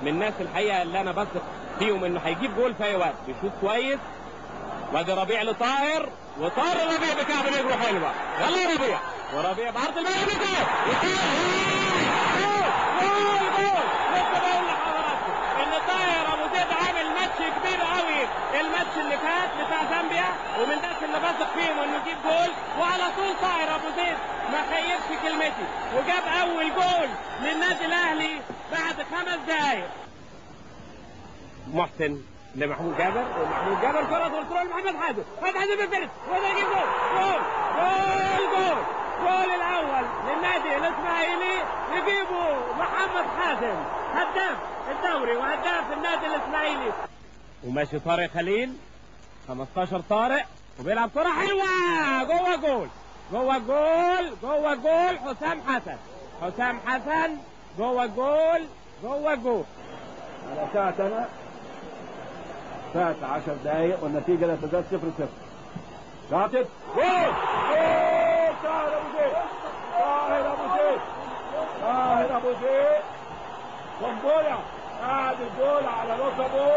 من الناس الحقيقه اللي انا بثق فيهم انه هيجيب جول في اي وقت، بيشوط كويس. وادي ربيع لطاهر، وطاهر ربيع بكعب رجله حلوه. يلا يا ربيع، وربيع بعرض الملعب جول. لسه بقول لحضراتكم ان طاهر ابو زيد عامل ماتش كبير قوي الماتش اللي فات بتاع زامبيا، ومن الناس اللي بثق فيهم انه يجيب جول. وعلى طول طاهر ابو زيد ما خيبش كلمتي وجاب اول جول للنادي الاهلي بعد 5 دقايق. محسن لمحمود جابر، ومحمود جابر كرة كنترول محمد حازم، محمد حازم بالفرد وده يجيب جول. جول الاول للنادي الاسماعيلي يجيبه محمد حازم، هداف الدوري وهداف النادي الاسماعيلي. وماشي طارق خليل، 15 طارق، وبيلعب كرة حلوة جوه جول جوه جول جوه جول. حسام حسن جوه جول جوه جول. على ساعتنا فات 10 دقايق والنتيجة لا تزال 0-0. شاطت جول. طاهر ابو زيد قنبله، قعد الجول على نصبه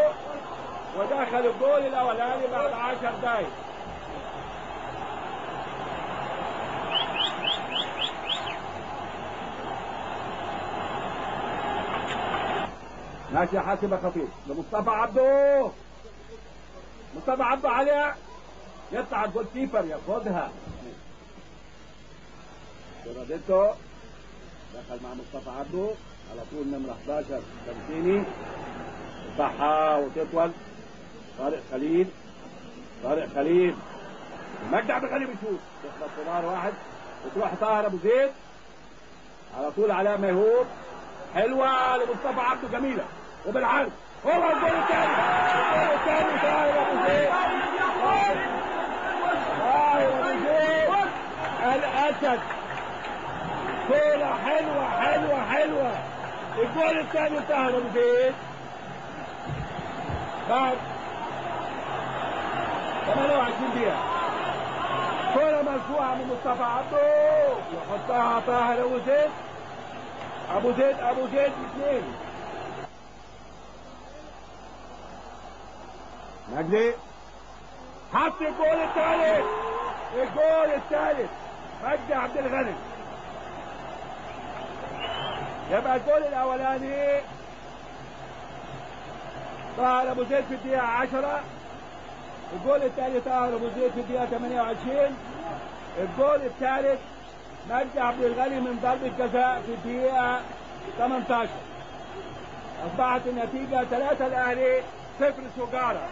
ودخل الجول الاولاني بعد 10 دقايق. ماشي حاسب خطير لمصطفى عبده. مصطفى عبده عليها، يطلع الجول كيبر ياخدها. جراديتو دخل مع مصطفى عبده على طول نمرة 11 تمكيني، صحة وتطول. طارق خليل مجدي عبد الغني بيشوط، تخبط في نار واحد وتروح طاهر ابو زيد على طول. علاء ميهوب حلوة لمصطفى عبده جميلة وبالعرض. هو الجول الثاني طاهر ابو زيد. الاسد كورة حلوة. الجول الثاني طاهر ابو زيد بعد 28 دقيقة. كورة مرفوعة من مصطفى عبده يحطها طاهر ابو زيد. ابو زيد 2. مجدي حط الجول الثالث. مجدي عبد الغني. يبقى الجول الاولاني طاهر ابو زيد في الدقيقة 10. الجول الثاني طاهر ابو زيد في الدقيقة 28. الجول الثالث مجدي عبد الغني من ضربة جزاء في الدقيقة 18. أصبحت النتيجة 3 الأهلي 0 سجارة.